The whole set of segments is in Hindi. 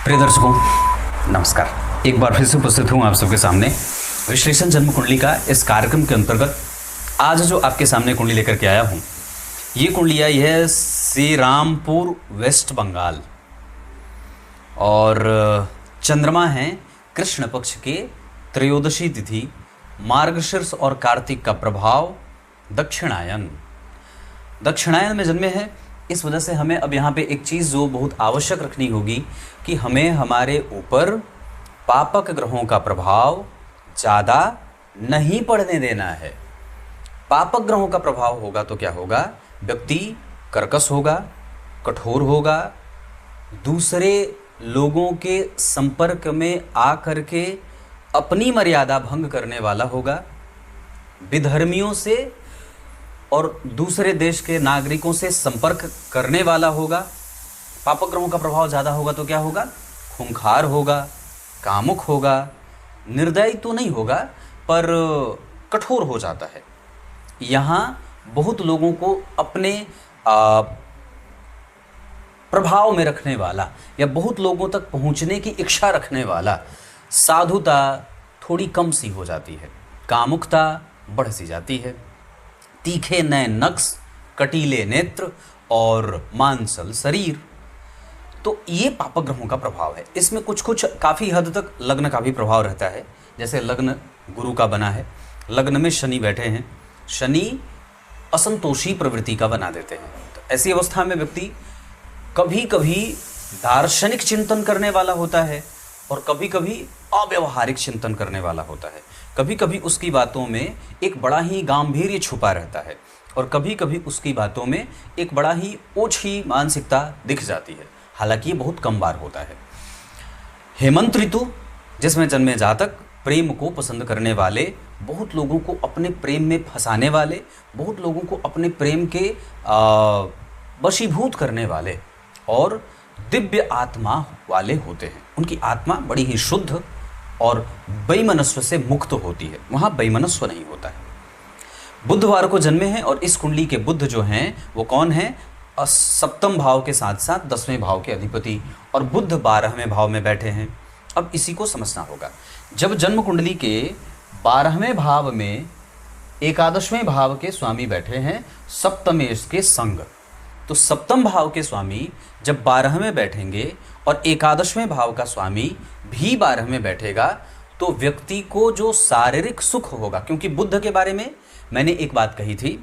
प्रिय दर्शकों, नमस्कार। एक बार फिर से उपस्थित हूँ आप सबके सामने विश्लेषण जन्म कुंडली का इस कार्यक्रम के अंतर्गत। आज जो आपके सामने कुंडली लेकर के आया हूँ, ये कुंडली आई है श्री रामपुर, वेस्ट बंगाल, और चंद्रमा है कृष्ण पक्ष के त्रयोदशी तिथि, मार्गशीर्ष और कार्तिक का प्रभाव, दक्षिणायन में जन्मे हैं। इस वजह से हमें अब यहाँ पे एक चीज़ जो बहुत आवश्यक रखनी होगी कि हमें हमारे ऊपर पापक ग्रहों का प्रभाव ज़्यादा नहीं पड़ने देना है। पापक ग्रहों का प्रभाव होगा तो क्या होगा? व्यक्ति कर्कश होगा, कठोर होगा, दूसरे लोगों के संपर्क में आकर के अपनी मर्यादा भंग करने वाला होगा, विधर्मियों से और दूसरे देश के नागरिकों से संपर्क करने वाला होगा। पापक ग्रहों का प्रभाव ज़्यादा होगा तो क्या होगा? खूंखार होगा, कामुक होगा, निर्दयी तो नहीं होगा पर कठोर हो जाता है। यहाँ बहुत लोगों को अपने प्रभाव में रखने वाला या बहुत लोगों तक पहुँचने की इच्छा रखने वाला, साधुता थोड़ी कम सी हो जाती है, कामुकता बढ़ सी जाती है, तीखे नए नक्श, कटीले नेत्र और मांसल शरीर। तो ये पापक ग्रहों का प्रभाव है। इसमें कुछ काफ़ी हद तक लग्न का भी प्रभाव रहता है। जैसे लग्न गुरु का बना है, लग्न में शनि बैठे हैं, शनि असंतोषी प्रवृत्ति का बना देते हैं। तो ऐसी अवस्था में व्यक्ति कभी कभी दार्शनिक चिंतन करने वाला होता है और कभी कभी अव्यवहारिक चिंतन करने वाला होता है। कभी कभी उसकी बातों में एक बड़ा ही गांभीर्य छुपा रहता है और कभी कभी उसकी बातों में एक बड़ा ही ओछी मानसिकता दिख जाती है। हालांकि ये बहुत कम बार होता है। हेमंत ऋतु जिसमें जन्मे जातक प्रेम को पसंद करने वाले, बहुत लोगों को अपने प्रेम में फंसाने वाले, बहुत लोगों को अपने प्रेम के वशीभूत करने वाले और दिव्य आत्मा वाले होते हैं। उनकी आत्मा बड़ी ही शुद्ध और वैमनस्व से मुक्त होती है, वहाँ वैमनस्व नहीं होता है। बुधवार को जन्मे हैं और इस कुंडली के बुध जो हैं वो कौन हैं? सप्तम भाव के साथ साथ 10वें भाव के अधिपति, और बुध 12वें भाव में बैठे हैं। अब इसी को समझना होगा। जब जन्म कुंडली के 12वें भाव में 11वें भाव के स्वामी बैठे हैं सप्तमेश के संग, तो सप्तम भाव के स्वामी जब 12वें बैठेंगे और 11वें भाव का स्वामी भी 12वें बैठेगा तो व्यक्ति को जो शारीरिक सुख होगा, क्योंकि बुध के बारे में मैंने एक बात कही थी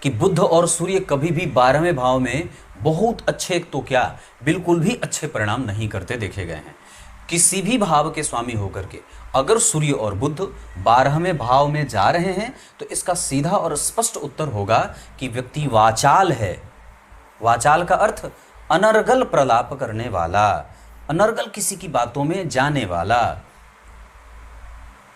कि बुध और सूर्य कभी भी 12वें भाव में बहुत अच्छे, तो क्या बिल्कुल भी अच्छे परिणाम नहीं करते देखे गए हैं। किसी भी भाव के स्वामी होकर के अगर सूर्य और बुध 12वें भाव में जा रहे हैं तो इसका सीधा और स्पष्ट उत्तर होगा कि व्यक्ति वाचाल है। वाचाल का अर्थ अनर्गल प्रलाप करने वाला, अनर्गल किसी की बातों में जाने वाला,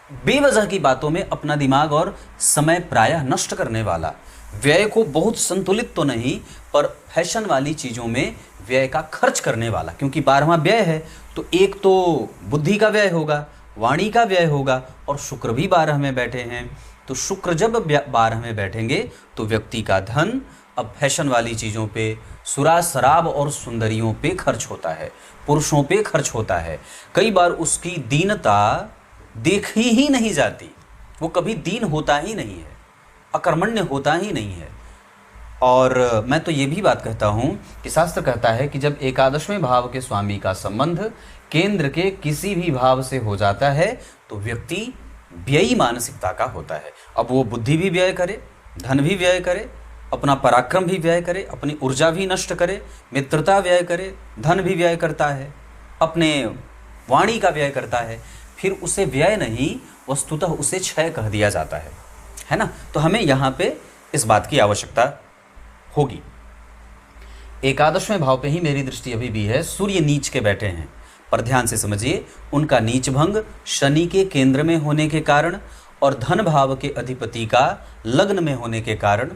बेवजह की बातों में अपना दिमाग और समय प्रायः नष्ट करने वाला, व्यय को बहुत संतुलित तो नहीं पर फैशन वाली चीज़ों में व्यय का खर्च करने वाला। क्योंकि 12वां व्यय है तो एक तो बुद्धि का व्यय होगा, वाणी का व्यय होगा, और शुक्र भी 12 में बैठे हैं। तो शुक्र जब 12 में बैठेंगे तो व्यक्ति का धन अब फैशन वाली चीज़ों पे, सुरा शराब और सुंदरियों पे खर्च होता है, पुरुषों पे खर्च होता है। कई बार उसकी दीनता देखी ही नहीं जाती, वो कभी दीन होता ही नहीं है, अकर्मण्य होता ही नहीं है। और मैं तो ये भी बात कहता हूँ कि शास्त्र कहता है कि जब 11वें भाव के स्वामी का संबंध केंद्र के किसी भी भाव से हो जाता है तो व्यक्ति व्ययी मानसिकता का होता है। अब वो बुद्धि भी व्यय करे, धन भी व्यय करे, अपना पराक्रम भी व्यय करे, अपनी ऊर्जा भी नष्ट करे, मित्रता व्यय करे, धन भी व्यय करता है, अपने वाणी का व्यय करता है, फिर उसे व्यय नहीं वस्तुतः उसे क्षय कह दिया जाता है ना। तो हमें यहाँ पे इस बात की आवश्यकता होगी। 11वें भाव पे ही मेरी दृष्टि अभी भी है। सूर्य नीच के बैठे हैं, पर ध्यान से समझिए, उनका नीच भंग शनि के केंद्र में होने के कारण और धन भाव के अधिपति का लग्न में होने के कारण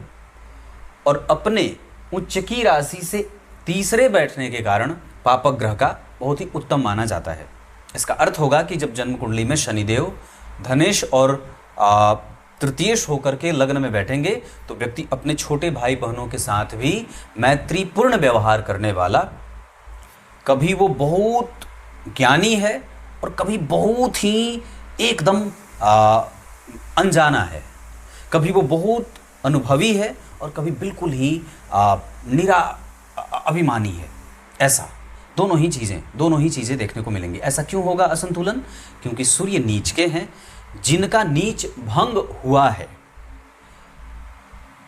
और अपने उच्च की राशि से तीसरे बैठने के कारण पापक ग्रह का बहुत ही उत्तम माना जाता है। इसका अर्थ होगा कि जब जन्म कुंडली में शनिदेव धनेश और तृतीयेश होकर के लग्न में बैठेंगे तो व्यक्ति अपने छोटे भाई बहनों के साथ भी मैत्रीपूर्ण व्यवहार करने वाला, कभी वो बहुत ज्ञानी है और कभी बहुत ही एकदम अनजाना है, कभी वो बहुत अनुभवी है और कभी बिल्कुल ही निरा अभिमानी है। ऐसा दोनों ही चीज़ें देखने को मिलेंगी। ऐसा क्यों होगा असंतुलन? क्योंकि सूर्य नीच के हैं, जिनका नीच भंग हुआ है।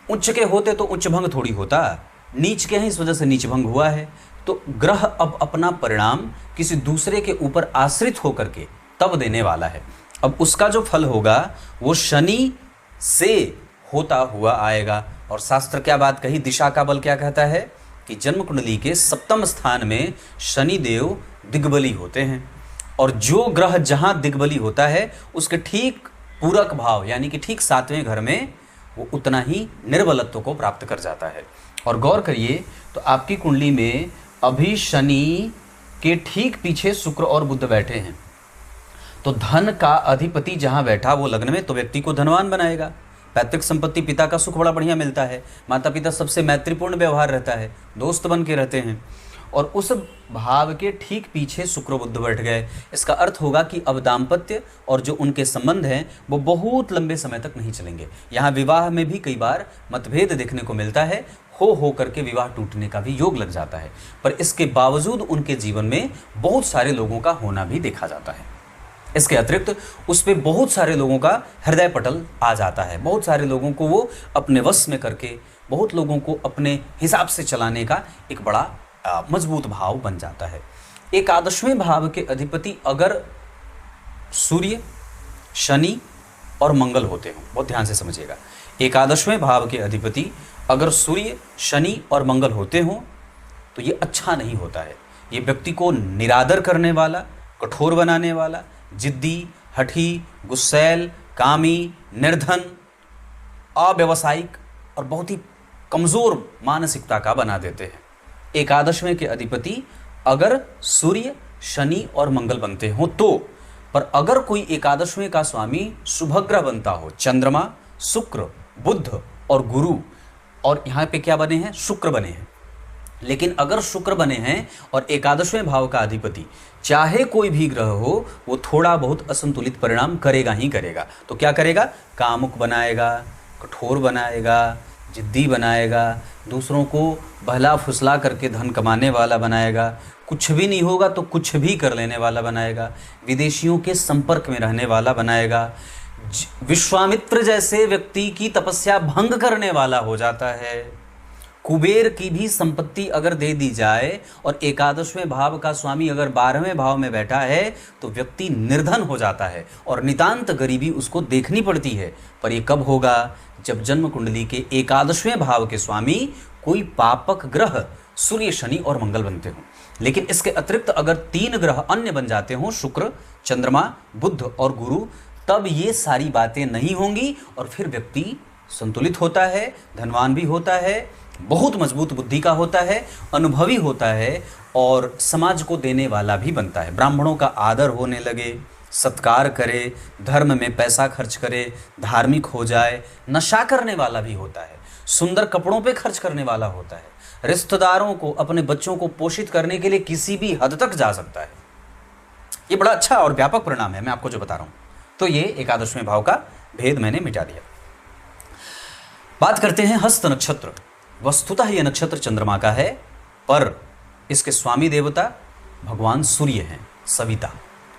उच्च के होते तो उच्च भंग थोड़ी होता, नीच के हैं इस वजह से नीच भंग हुआ है। तो ग्रह अब अपना परिणाम किसी दूसरे के ऊपर आश्रित होकर के तब देने वाला है। अब उसका जो फल होगा वो शनि से होता हुआ आएगा। और शास्त्र क्या बात कही, दिशा का बल क्या कहता है कि जन्म कुंडली के सप्तम स्थान में शनि देव दिग्बली होते हैं, और जो ग्रह जहां दिग्बली होता है उसके ठीक पूरक भाव यानी कि ठीक 7वें घर में वो उतना ही निर्बलत्व को प्राप्त कर जाता है। और गौर करिए तो आपकी कुंडली में अभी शनि के ठीक पीछे शुक्र और बुध बैठे हैं, तो धन का अधिपति जहां बैठा वो लग्न में, तो व्यक्ति को धनवान बनाएगा। पैतृक संपत्ति, पिता का सुख बड़ा बढ़िया मिलता है, माता पिता सबसे मैत्रीपूर्ण व्यवहार रहता है, दोस्त बन के रहते हैं। और उस भाव के ठीक पीछे शुक्र बुध बैठ गए, इसका अर्थ होगा कि अब दाम्पत्य और जो उनके संबंध हैं वो बहुत लंबे समय तक नहीं चलेंगे। यहाँ विवाह में भी कई बार मतभेद देखने को मिलता है, हो करके विवाह टूटने का भी योग लग जाता है, पर इसके बावजूद उनके जीवन में बहुत सारे लोगों का होना भी देखा जाता है। इसके अतिरिक्त उस पर बहुत सारे लोगों का हृदय पटल आ जाता है, बहुत सारे लोगों को वो अपने वश में करके, बहुत लोगों को अपने हिसाब से चलाने का एक बड़ा मजबूत भाव बन जाता है। एकादशवें भाव के अधिपति अगर सूर्य, शनि और मंगल होते हो, बहुत ध्यान से समझिएगा, एकादशवें भाव के अधिपति अगर सूर्य, शनि और मंगल होते हों तो ये अच्छा नहीं होता है। ये व्यक्ति को निरादर करने वाला, कठोर बनाने वाला, जिद्दी, हठी, गुस्सैल, कामी, निर्धन, अव्यावसायिक और बहुत ही कमज़ोर मानसिकता का बना देते हैं। एकादशवें के अधिपति अगर सूर्य, शनि और मंगल बनते हों तो, पर अगर कोई एकादशवें का स्वामी शुभग्रह बनता हो, चंद्रमा, शुक्र, बुध और गुरु, और यहाँ पे क्या बने हैं, शुक्र बने हैं, लेकिन अगर शुक्र बने हैं और एकादशवें भाव का अधिपति चाहे कोई भी ग्रह हो वो थोड़ा बहुत असंतुलित परिणाम करेगा ही करेगा। तो क्या करेगा, कामुक बनाएगा, कठोर बनाएगा, जिद्दी बनाएगा, दूसरों को बहला फुसला करके धन कमाने वाला बनाएगा, कुछ भी नहीं होगा तो कुछ भी कर लेने वाला बनाएगा, विदेशियों के संपर्क में रहने वाला बनाएगा, विश्वामित्र जैसे व्यक्ति की तपस्या भंग करने वाला हो जाता है। कुबेर की भी संपत्ति अगर दे दी जाए और एकादशवें भाव का स्वामी अगर 12वें भाव में बैठा है तो व्यक्ति निर्धन हो जाता है और नितांत गरीबी उसको देखनी पड़ती है। पर ये कब होगा, जब जन्म कुंडली के एकादशवें भाव के स्वामी कोई पापक ग्रह सूर्य, शनि और मंगल बनते हों। लेकिन इसके अतिरिक्त अगर 3 ग्रह अन्य बन जाते हों, शुक्र, चंद्रमा, बुध और गुरु, तब ये सारी बातें नहीं होंगी और फिर व्यक्ति संतुलित होता है, धनवान भी होता है, बहुत मजबूत बुद्धि का होता है, अनुभवी होता है और समाज को देने वाला भी बनता है। ब्राह्मणों का आदर होने लगे, सत्कार करे, धर्म में पैसा खर्च करे, धार्मिक हो जाए, नशा करने वाला भी होता है, सुंदर कपड़ों पे खर्च करने वाला होता है, रिश्तेदारों को, अपने बच्चों को पोषित करने के लिए किसी भी हद तक जा सकता है। ये बड़ा अच्छा और व्यापक परिणाम है मैं आपको जो बता रहा हूँ। तो ये एकादशवें भाव का भेद मैंने मिटा दिया। बात करते हैं हस्त नक्षत्र। वस्तुतः ये नक्षत्र चंद्रमा का है, पर इसके स्वामी देवता भगवान सूर्य हैं, सविता।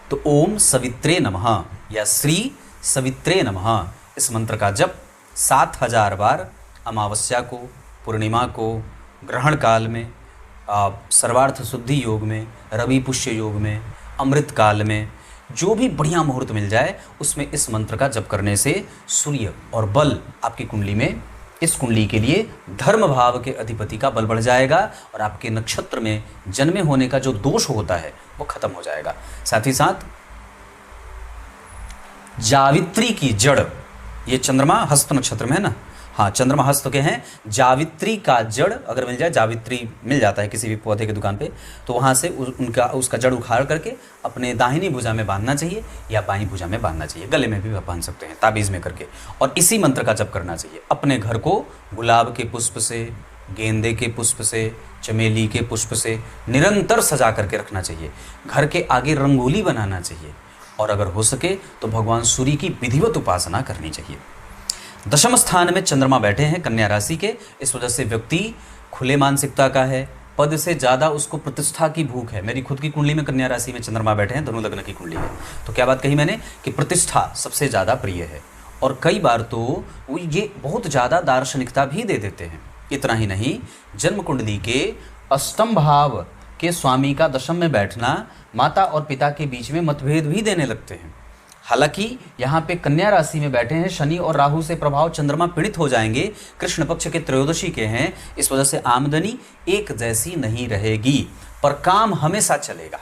तो ओम सवित्रे नमः या श्री सवित्रे नमः, इस मंत्र का जप 7000 बार अमावस्या को, पूर्णिमा को, ग्रहण काल में, सर्वार्थ शुद्धि योग में, रवि पुष्य योग में, अमृत काल में, जो भी बढ़िया मुहूर्त मिल जाए उसमें इस मंत्र का जप करने से सूर्य और बल आपकी कुंडली में, इस कुंडली के लिए धर्म भाव के अधिपति का बल बढ़ जाएगा और आपके नक्षत्र में जन्मे होने का जो दोष होता है वो खत्म हो जाएगा। साथ ही साथ जावित्री की जड़, ये चंद्रमा हस्त नक्षत्र में है ना, हाँ चंद्रमा हस्त के हैं, जावित्री का जड़ अगर मिल जाए, जावित्री मिल जाता है किसी भी पौधे की दुकान पे, तो वहाँ से उसका जड़ उखाड़ करके अपने दाहिनी भुजा में बांधना चाहिए या बाईं भुजा में बांधना चाहिए, गले में भी बांध सकते हैं ताबीज़ में करके, और इसी मंत्र का जप करना चाहिए। अपने घर को गुलाब के पुष्प से, गेंदे के पुष्प से, चमेली के पुष्प से निरंतर सजा करके रखना चाहिए। घर के आगे रंगोली बनाना चाहिए और अगर हो सके तो भगवान सूर्य की विधिवत उपासना करनी चाहिए। दशम स्थान में चंद्रमा बैठे हैं कन्या राशि के, इस वजह से व्यक्ति खुले मानसिकता का है, पद से ज़्यादा उसको प्रतिष्ठा की भूख है। मेरी खुद की कुंडली में कन्या राशि में चंद्रमा बैठे हैं, धनु लग्न की कुंडली है, तो क्या बात कही मैंने कि प्रतिष्ठा सबसे ज़्यादा प्रिय है। और कई बार तो वो ये बहुत ज़्यादा दार्शनिकता भी दे देते हैं। इतना ही नहीं, जन्म कुंडली के अष्टम भाव के स्वामी का दशम में बैठना माता और पिता के बीच में मतभेद भी देने लगते हैं। हालांकि यहाँ पे कन्या राशि में बैठे हैं, शनि और राहु से प्रभाव चंद्रमा पीड़ित हो जाएंगे, कृष्ण पक्ष के त्रयोदशी के हैं, इस वजह से आमदनी एक जैसी नहीं रहेगी, पर काम हमेशा चलेगा।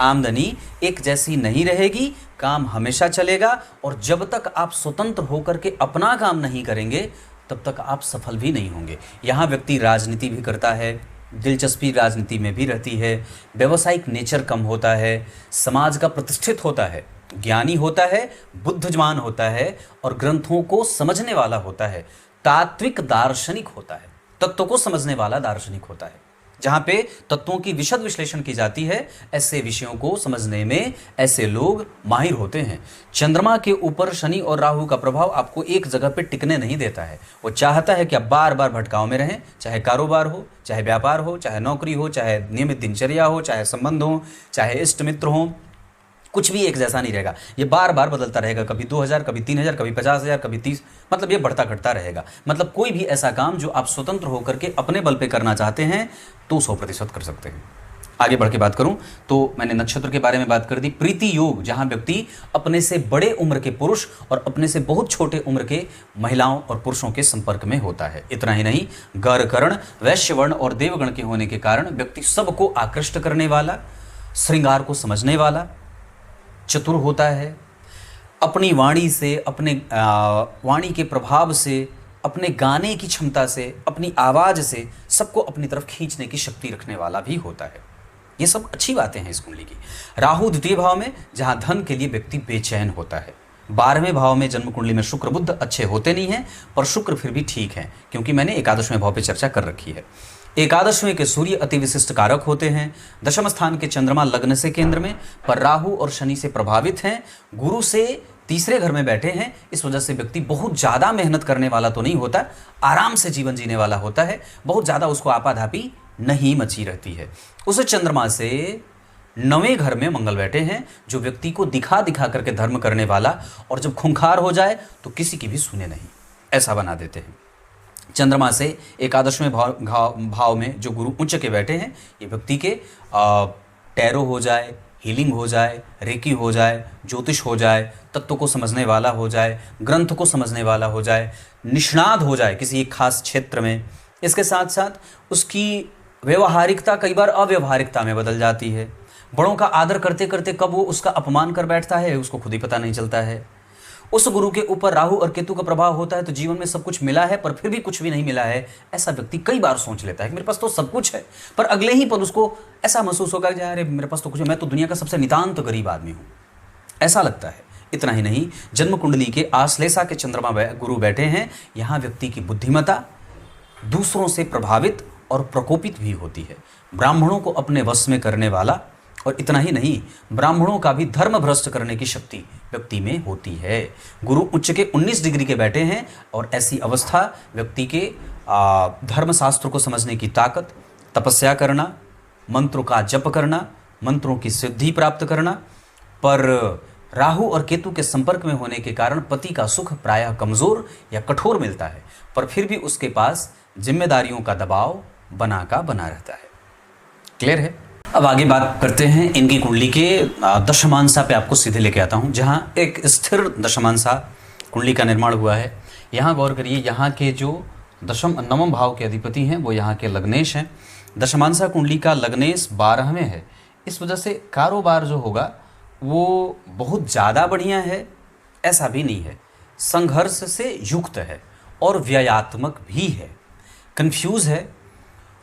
आमदनी एक जैसी नहीं रहेगी, काम हमेशा चलेगा। और जब तक आप स्वतंत्र होकर के अपना काम नहीं करेंगे तब तक आप सफल भी नहीं होंगे। यहाँ व्यक्ति राजनीति भी करता है, दिलचस्पी राजनीति में भी रहती है, व्यवसायिक नेचर कम होता है, समाज का प्रतिष्ठित होता है, ज्ञानी होता है, बुद्धिमान होता है और ग्रंथों को समझने वाला होता है, तात्विक दार्शनिक होता है, तत्व को समझने वाला दार्शनिक होता है। जहाँ पे तत्वों की विशद विश्लेषण की जाती है, ऐसे विषयों को समझने में ऐसे लोग माहिर होते हैं। चंद्रमा के ऊपर शनि और राहु का प्रभाव आपको एक जगह पे टिकने नहीं देता है। वो चाहता है कि आप बार बार भटकाव में रहें, चाहे कारोबार हो, चाहे व्यापार हो, चाहे नौकरी हो, चाहे नियमित दिनचर्या हो, चाहे संबंध हो, चाहे इष्ट मित्र हो, कुछ भी एक जैसा नहीं रहेगा। ये बार बार बदलता रहेगा, कभी 2000, कभी 3000, कभी 50,000, कभी 30, मतलब ये बढ़ता घटता रहेगा। मतलब कोई भी ऐसा काम जो आप स्वतंत्र होकर के अपने बल पे करना चाहते हैं तो 100% कर सकते हैं। आगे बढ़ के बात करूं तो मैंने नक्षत्र के बारे में बात कर दी। प्रीति योग, जहां व्यक्ति अपने से बड़े उम्र के पुरुष और अपने से बहुत छोटे उम्र के महिलाओं और पुरुषों के संपर्क में होता है। इतना ही नहीं, गर कर्ण, वैश्य वर्ण और देवगण के होने के कारण व्यक्ति सबको आकृष्ट करने वाला, श्रृंगार को समझने वाला, चतुर होता है। अपनी वाणी से, अपने वाणी के प्रभाव से, अपने गाने की क्षमता से, अपनी आवाज़ से सबको अपनी तरफ खींचने की शक्ति रखने वाला भी होता है। ये सब अच्छी बातें हैं इस कुंडली की। राहु द्वितीय भाव में, जहाँ धन के लिए व्यक्ति बेचैन होता है। 12वें भाव में जन्म कुंडली में शुक्र बुध अच्छे होते नहीं हैं, पर शुक्र फिर भी ठीक है, क्योंकि मैंने 11वें भाव पे चर्चा कर रखी है। 11वें के सूर्य अति विशिष्ट कारक होते हैं। दशम स्थान के चंद्रमा लग्न से केंद्र में, पर राहु और शनि से प्रभावित हैं। गुरु से तीसरे घर में बैठे हैं, इस वजह से व्यक्ति बहुत ज़्यादा मेहनत करने वाला तो नहीं होता, आराम से जीवन जीने वाला होता है। बहुत ज़्यादा उसको आपाधापी नहीं मची रहती है। उस चंद्रमा से 9वें घर में मंगल बैठे हैं, जो व्यक्ति को दिखा दिखा करके धर्म करने वाला और जब खूंखार हो जाए तो किसी की भी सुने नहीं, ऐसा बना देते हैं। चंद्रमा से 11वें भाव में जो गुरु उच्च के बैठे हैं, ये व्यक्ति के टैरो हो जाए, हीलिंग हो जाए, रेकी हो जाए, ज्योतिष हो जाए, तत्व को समझने वाला हो जाए, ग्रंथ को समझने वाला हो जाए, निष्णात हो जाए किसी एक खास क्षेत्र में। इसके साथ साथ उसकी व्यवहारिकता कई बार अव्यवहारिकता में बदल जाती है। बड़ों का आदर करते करते कब वो उसका अपमान कर बैठता है उसको खुद ही पता नहीं चलता है। उस गुरु के ऊपर राहु और केतु का प्रभाव होता है तो जीवन में सब कुछ मिला है पर फिर भी कुछ भी नहीं मिला है, ऐसा व्यक्ति कई बार सोच लेता है कि मेरे पास तो सब कुछ है, पर अगले ही पल उसको ऐसा महसूस होगा कि अरे मेरे पास तो कुछ है, मैं तो दुनिया का सबसे नितांत गरीब आदमी हूँ, ऐसा लगता है। इतना ही नहीं, जन्म कुंडली के आश्लेषा के चंद्रमा गुरु बैठे हैं, यहाँ व्यक्ति की बुद्धिमत्ता दूसरों से प्रभावित और प्रकोपित भी होती है। ब्राह्मणों को अपने वश में करने वाला, और इतना ही नहीं, ब्राह्मणों का भी धर्म भ्रष्ट करने की शक्ति व्यक्ति में होती है। गुरु उच्च के 19 डिग्री के बैठे हैं और ऐसी अवस्था व्यक्ति के धर्मशास्त्र को समझने की ताकत, तपस्या करना, मंत्रों का जप करना, मंत्रों की सिद्धि प्राप्त करना, पर राहु और केतु के संपर्क में होने के कारण पति का सुख प्रायः कमज़ोर या कठोर मिलता है, पर फिर भी उसके पास जिम्मेदारियों का दबाव बना का बना रहता है। क्लियर है? अब आगे बात करते हैं इनकी कुंडली के दशमांशा पे, आपको सीधे लेके आता हूँ, जहाँ एक स्थिर दशमांशा कुंडली का निर्माण हुआ है। यहाँ गौर करिए, यहाँ के जो नवम भाव के अधिपति हैं वो यहाँ के लग्नेश हैं। दशमांशा कुंडली का लग्नेश 12वें है, इस वजह से कारोबार जो होगा वो बहुत ज़्यादा बढ़िया है ऐसा भी नहीं है, संघर्ष से युक्त है और व्ययात्मक भी है, कंफ्यूज है।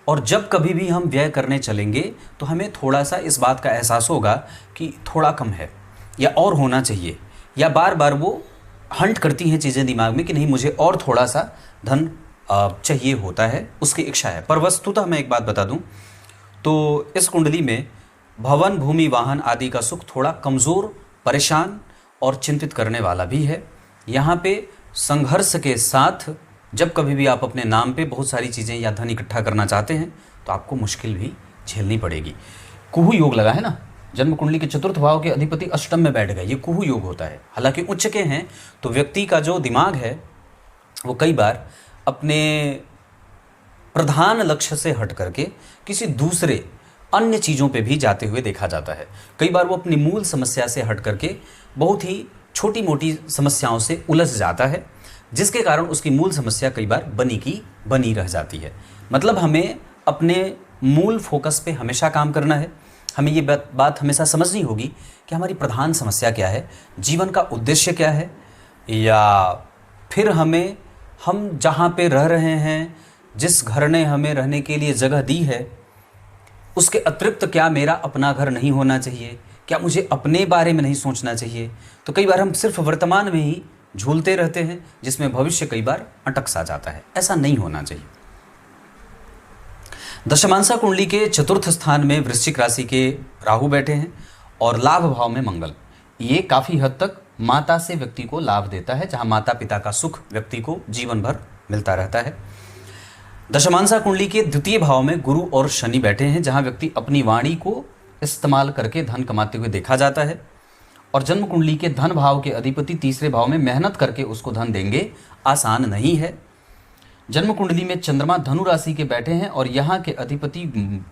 और जब कभी भी हम व्यय करने चलेंगे तो हमें थोड़ा सा इस बात का एहसास होगा कि थोड़ा कम है या और होना चाहिए, या बार बार वो हंट करती हैं चीज़ें दिमाग में कि नहीं मुझे और थोड़ा सा धन चाहिए होता है, उसकी इच्छा है। पर वस्तुतः मैं एक बात बता दूं तो इस कुंडली में भवन, भूमि, वाहन आदि का सुख थोड़ा कमज़ोर, परेशान और चिंतित करने वाला भी है। यहाँ पे संघर्ष के साथ जब कभी भी आप अपने नाम पे बहुत सारी चीज़ें या धन इकट्ठा करना चाहते हैं तो आपको मुश्किल भी झेलनी पड़ेगी। कुहू योग लगा है ना, जन्म कुंडली के चतुर्थ भाव के अधिपति अष्टम में बैठ गए, ये कुहू योग होता है। हालांकि उच्च के हैं तो व्यक्ति का जो दिमाग है वो कई बार अपने प्रधान लक्ष्य से हट करके किसी दूसरे अन्य चीज़ों पे भी जाते हुए देखा जाता है। कई बार वो अपनी मूल समस्या से हट करके बहुत ही छोटी मोटी समस्याओं से उलझ जाता है, जिसके कारण उसकी मूल समस्या कई बार बनी की बनी रह जाती है। मतलब हमें अपने मूल फोकस पे हमेशा काम करना है। हमें ये बात हमेशा समझनी होगी कि हमारी प्रधान समस्या क्या है, जीवन का उद्देश्य क्या है, या फिर हम जहाँ पे रह रहे हैं, जिस घर ने हमें रहने के लिए जगह दी है, उसके अतिरिक्त क्या मेरा अपना घर नहीं होना चाहिए, क्या मुझे अपने बारे में नहीं सोचना चाहिए। तो कई बार हम सिर्फ वर्तमान में ही झूलते रहते हैं, जिसमें भविष्य कई बार अटक सा जाता है। ऐसा नहीं होना चाहिए। दशमांसा कुंडली के चतुर्थ स्थान में वृश्चिक राशि के राहु बैठे हैं और लाभ भाव में मंगल। ये काफ़ी हद तक माता से व्यक्ति को लाभ देता है, जहाँ माता पिता का सुख व्यक्ति को जीवन भर मिलता रहता है। दशमांसा कुंडली के द्वितीय भाव में गुरु और शनि बैठे हैं, जहाँ व्यक्ति अपनी वाणी को इस्तेमाल करके धन कमाते हुए देखा जाता है। और जन्म कुंडली के धन भाव के अधिपति तीसरे भाव में मेहनत करके उसको धन देंगे, आसान नहीं है। जन्म कुंडली में चंद्रमा धनु राशि के बैठे हैं और यहाँ के अधिपति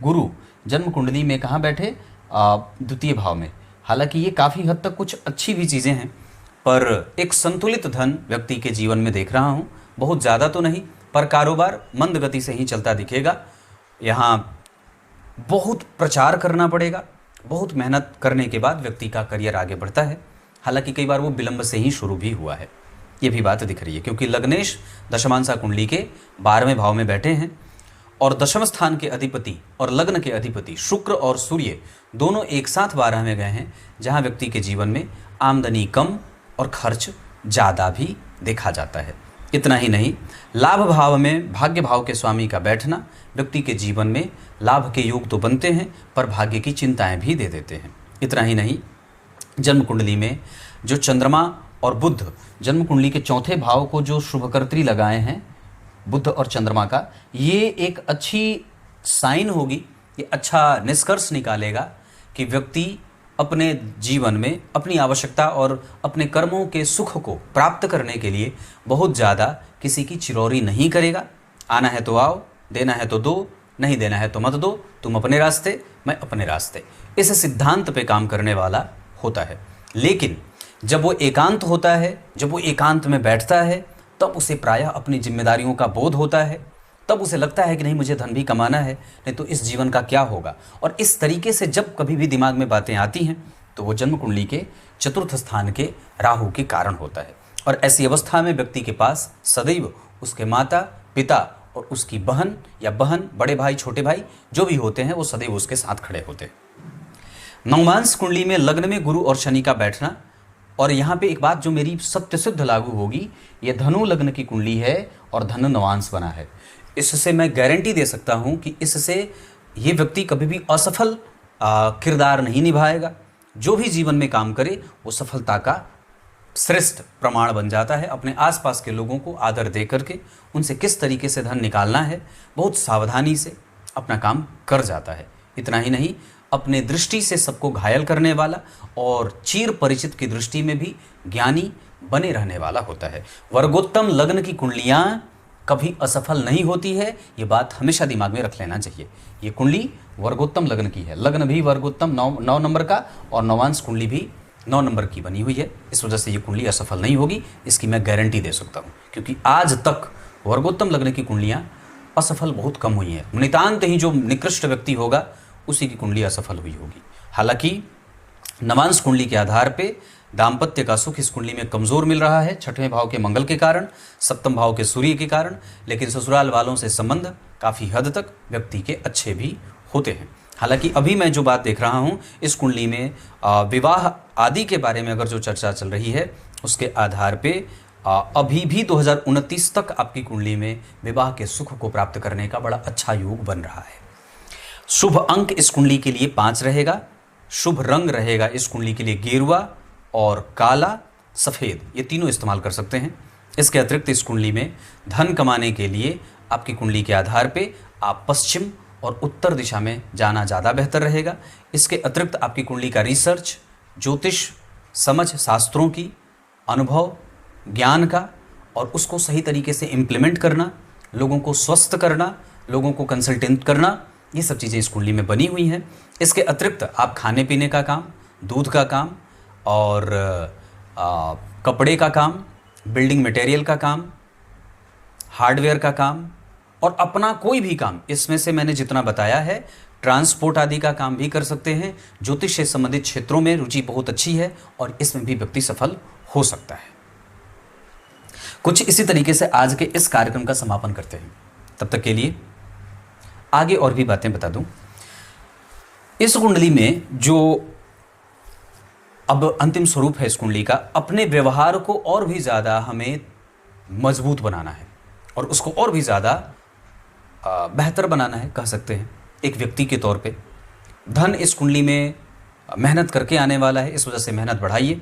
गुरु जन्म कुंडली में कहाँ बैठे, द्वितीय भाव में। हालांकि ये काफ़ी हद तक कुछ अच्छी भी चीज़ें हैं, पर एक संतुलित धन व्यक्ति के जीवन में देख रहा हूँ। बहुत ज़्यादा तो नहीं, पर कारोबार मंद गति से ही चलता दिखेगा। यहाँ बहुत प्रचार करना पड़ेगा, बहुत मेहनत करने के बाद व्यक्ति का करियर आगे बढ़ता है। हालांकि कई बार वो विलंब से ही शुरू भी हुआ है, ये भी बात दिख रही है, क्योंकि लग्नेश दशमांसा कुंडली के 12वें भाव में बैठे हैं और दशम स्थान के अधिपति और लग्न के अधिपति शुक्र और सूर्य दोनों एक साथ 12 में गए हैं, जहां व्यक्ति के जीवन में आमदनी कम और खर्च ज़्यादा भी देखा जाता है। इतना ही नहीं, लाभ भाव में भाग्य भाव के स्वामी का बैठना व्यक्ति के जीवन में लाभ के योग तो बनते हैं, पर भाग्य की चिंताएं भी दे देते हैं। इतना ही नहीं, जन्म कुंडली में जो चंद्रमा और बुध जन्म कुंडली के चौथे भाव को जो शुभकर्त्री लगाए हैं, बुध और चंद्रमा का, ये एक अच्छी साइन होगी, ये अच्छा निष्कर्ष निकालेगा कि व्यक्ति अपने जीवन में अपनी आवश्यकता और अपने कर्मों के सुख को प्राप्त करने के लिए बहुत ज़्यादा किसी की चिरौरी नहीं करेगा। आना है तो आओ, देना है तो दो, नहीं देना है तो मत दो, तुम अपने रास्ते मैं अपने रास्ते, इस सिद्धांत पे काम करने वाला होता है। लेकिन जब वो एकांत होता है, जब वो एकांत में बैठता है, तब उसे प्रायः अपनी जिम्मेदारियों का बोध होता है। तब उसे लगता है कि नहीं, मुझे धन भी कमाना है, नहीं तो इस जीवन का क्या होगा। और इस तरीके से जब कभी भी दिमाग में बातें आती हैं तो वो जन्म कुंडली के चतुर्थ स्थान के राहु के कारण होता है। और ऐसी अवस्था में व्यक्ति के पास सदैव उसके माता पिता और उसकी बहन या बहन, बड़े भाई, छोटे भाई जो भी होते हैं, वो सदैव उसके साथ खड़े होते हैं। नवमांस कुंडली में लग्न में गुरु और शनि का बैठना, और यहाँ पे एक बात जो मेरी सत्य सिद्ध लागू होगी, ये धनु लग्न की कुंडली है और धनु नवांश बना है। इससे मैं गारंटी दे सकता हूँ कि इससे ये व्यक्ति कभी भी असफल किरदार नहीं निभाएगा। जो भी जीवन में काम करे वो सफलता का श्रेष्ठ प्रमाण बन जाता है। अपने आसपास के लोगों को आदर दे करके उनसे किस तरीके से धन निकालना है, बहुत सावधानी से अपना काम कर जाता है। इतना ही नहीं, अपने दृष्टि से सबको घायल करने वाला और चीर परिचित की दृष्टि में भी ज्ञानी बने रहने वाला होता है। वर्गोत्तम लग्न की कुंडलियाँ कभी असफल नहीं होती है, ये बात हमेशा दिमाग में रख लेना चाहिए। ये कुंडली वर्गोत्तम लग्न की है, लग्न भी वर्गोत्तम 9 नंबर का और नवांश कुंडली भी 9 नंबर की बनी हुई है। इस वजह से ये कुंडली असफल नहीं होगी, इसकी मैं गारंटी दे सकता हूँ, क्योंकि आज तक वर्गोत्तम लग्न की कुंडलियाँ असफल बहुत कम हुई हैं। नितांत ही जो निकृष्ट व्यक्ति होगा उसी की कुंडली असफल हुई होगी। हालांकि नवांश कुंडली के आधार पे दाम्पत्य का सुख इस कुंडली में कमज़ोर मिल रहा है, 6वें भाव के मंगल के कारण, 7वें भाव के सूर्य के कारण। लेकिन ससुराल वालों से संबंध काफ़ी हद तक व्यक्ति के अच्छे भी होते हैं। हालांकि अभी मैं जो बात देख रहा हूँ, इस कुंडली में विवाह आदि के बारे में अगर जो चर्चा चल रही है, उसके आधार पे अभी भी 2029 तक आपकी कुंडली में विवाह के सुख को प्राप्त करने का बड़ा अच्छा योग बन रहा है। शुभ अंक इस कुंडली के लिए 5 रहेगा। शुभ रंग रहेगा इस कुंडली के लिए गेरुआ और काला सफ़ेद, ये तीनों इस्तेमाल कर सकते हैं। इसके अतिरिक्त इस कुंडली में धन कमाने के लिए आपकी कुंडली के आधार पे आप पश्चिम और उत्तर दिशा में जाना ज़्यादा बेहतर रहेगा। इसके अतिरिक्त आपकी कुंडली का रिसर्च, ज्योतिष समझ, शास्त्रों की अनुभव, ज्ञान का, और उसको सही तरीके से इम्प्लीमेंट करना, लोगों को स्वस्थ करना, लोगों को कंसल्टेंट करना, ये सब चीज़ें इस कुंडली में बनी हुई हैं। इसके अतिरिक्त आप खाने पीने का काम, दूध का काम और कपड़े का काम, बिल्डिंग मटेरियल का काम, हार्डवेयर का काम और अपना कोई भी काम, इसमें से मैंने जितना बताया है, ट्रांसपोर्ट आदि का काम भी कर सकते हैं। ज्योतिष से संबंधित क्षेत्रों में रुचि बहुत अच्छी है और इसमें भी व्यक्ति सफल हो सकता है। कुछ इसी तरीके से आज के इस कार्यक्रम का समापन करते हैं। तब तक के लिए आगे और भी बातें बता दूं। इस कुंडली में जो अब अंतिम स्वरूप है इस कुंडली का, अपने व्यवहार को और भी ज़्यादा हमें मजबूत बनाना है और उसको और भी ज़्यादा बेहतर बनाना है, कह सकते हैं एक व्यक्ति के तौर पे। धन इस कुंडली में मेहनत करके आने वाला है, इस वजह से मेहनत बढ़ाइए।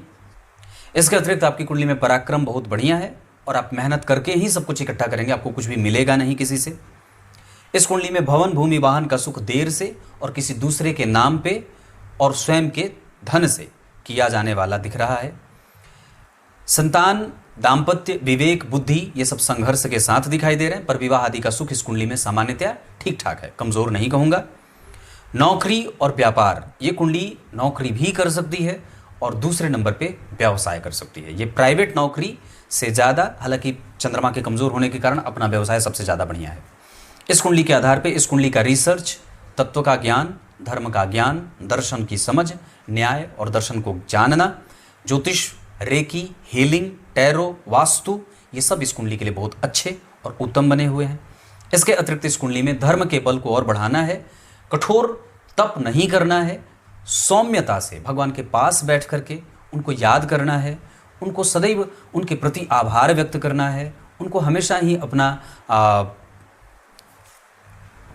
इसके अतिरिक्त आपकी कुंडली में पराक्रम बहुत बढ़िया है और आप मेहनत करके ही सब कुछ इकट्ठा करेंगे, आपको कुछ भी मिलेगा नहीं किसी से। इस कुंडली में भवन, भूमि, वाहन का सुख देर से और किसी दूसरे के नाम पे और स्वयं के धन से किया जाने वाला दिख रहा है। संतान, दाम्पत्य, विवेक, बुद्धि, ये सब संघर्ष के साथ दिखाई दे रहे हैं, पर विवाह आदि का सुख इस कुंडली में सामान्यतया ठीक ठाक है, कमजोर नहीं कहूँगा। नौकरी और व्यापार, ये कुंडली नौकरी भी कर सकती है और दूसरे नंबर पे व्यवसाय कर सकती है। ये प्राइवेट नौकरी से ज़्यादा, हालांकि चंद्रमा के कमज़ोर होने के कारण अपना व्यवसाय सबसे ज़्यादा बढ़िया है। इस कुंडली के आधार पे इस कुंडली का रिसर्च, तत्व का ज्ञान, धर्म का ज्ञान, दर्शन की समझ, न्याय और दर्शन को जानना, ज्योतिष, रेकी, हीलिंग, टैरो, वास्तु, ये सब इस कुंडली के लिए बहुत अच्छे और उत्तम बने हुए हैं। इसके अतिरिक्त इस कुंडली में धर्म के बल को और बढ़ाना है, कठोर तप नहीं करना है, सौम्यता से भगवान के पास बैठ करके उनको याद करना है, उनको सदैव उनके प्रति आभार व्यक्त करना है, उनको हमेशा ही अपना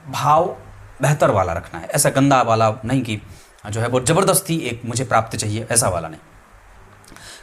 भाव बेहतर वाला रखना है, ऐसा गंदा वाला नहीं कि जो है वो ज़बरदस्ती एक मुझे प्राप्त चाहिए, ऐसा वाला नहीं।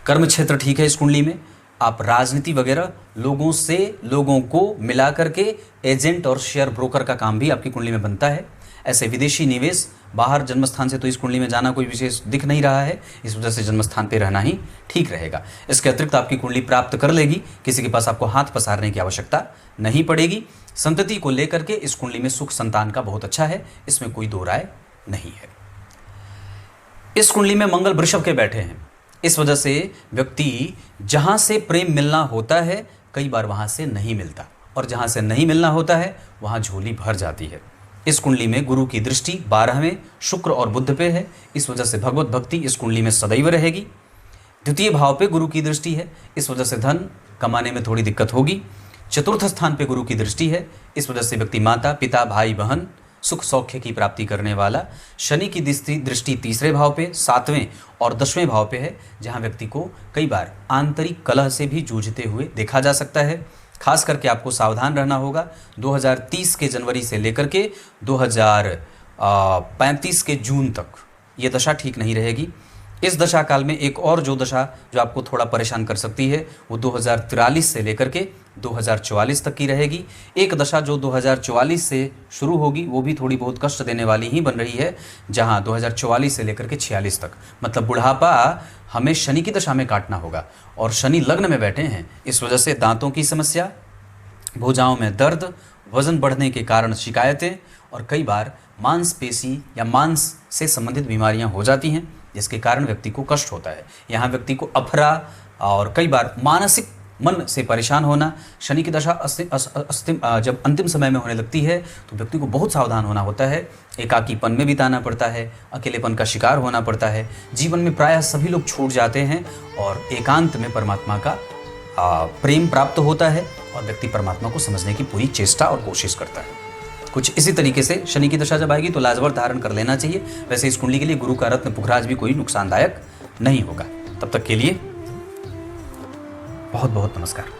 कर्म क्षेत्र ठीक है इस कुंडली में, आप राजनीति वगैरह लोगों को मिला करके एजेंट और शेयर ब्रोकर का काम भी आपकी कुंडली में बनता है। ऐसे विदेशी निवेश, बाहर जन्मस्थान से तो इस कुंडली में जाना कोई विशेष दिख नहीं रहा है, इस वजह से जन्मस्थान पे रहना ही ठीक रहेगा। इसके अतिरिक्त आपकी कुंडली प्राप्त कर लेगी, किसी के पास आपको हाथ पसारने की आवश्यकता नहीं पड़ेगी। संतति को लेकर के इस कुंडली में सुख संतान का बहुत अच्छा है, इसमें कोई दो राय नहीं है। इस कुंडली में मंगल वृषभ के बैठे हैं, इस वजह से व्यक्ति जहां से प्रेम मिलना होता है कई बार वहां से नहीं मिलता, और जहां से नहीं मिलना होता है वहां झोली भर जाती है। इस कुंडली में गुरु की दृष्टि 12वें शुक्र और बुध पे है, इस वजह से भगवत भक्ति इस कुंडली में सदैव रहेगी। द्वितीय भाव पे गुरु की दृष्टि है, इस वजह से धन कमाने में थोड़ी दिक्कत होगी। चतुर्थ स्थान पे गुरु की दृष्टि है, इस वजह से व्यक्ति माता, पिता, भाई, बहन, सुख सौख्य की प्राप्ति करने वाला। शनि की दृष्टि तीसरे भाव पे, 7वें और 10वें भाव पे है, जहां व्यक्ति को कई बार आंतरिक कलह से भी जूझते हुए देखा जा सकता है। खास करके आपको सावधान रहना होगा। 2030 के जनवरी से लेकर के 2035 के जून तक ये दशा ठीक नहीं रहेगी। इस दशा काल में एक और जो दशा जो आपको थोड़ा परेशान कर सकती है वो 2043 से लेकर के 2044 तक की रहेगी। एक दशा जो 2044 से शुरू होगी वो भी थोड़ी बहुत कष्ट देने वाली ही बन रही है, जहां 2044 से लेकर के 46 तक, मतलब बुढ़ापा हमें शनि की दशा में काटना होगा। और शनि लग्न में बैठे हैं, इस वजह से दांतों की समस्या, भुजाओं में दर्द, वजन बढ़ने के कारण शिकायतें और कई बार मांसपेशी या मांस से संबंधित बीमारियां हो जाती हैं, जिसके कारण व्यक्ति को कष्ट होता है। यहाँ व्यक्ति को अफरा और कई बार मानसिक मन से परेशान होना। शनि की दशा जब अंतिम समय में होने लगती है तो व्यक्ति को बहुत सावधान होना होता है। एकाकीपन में बिताना पड़ता है, अकेलेपन का शिकार होना पड़ता है। जीवन में प्रायः सभी लोग छूट जाते हैं और एकांत में परमात्मा का प्रेम प्राप्त होता है और व्यक्ति परमात्मा को समझने की पूरी चेष्टा और कोशिश करता है। कुछ इसी तरीके से शनि की दशा जब आएगी तो लाजवर धारण कर लेना चाहिए। वैसे इस कुंडली के लिए गुरु का रत्न पुखराज भी कोई नुकसानदायक नहीं होगा। तब तक के लिए बहुत बहुत नमस्कार।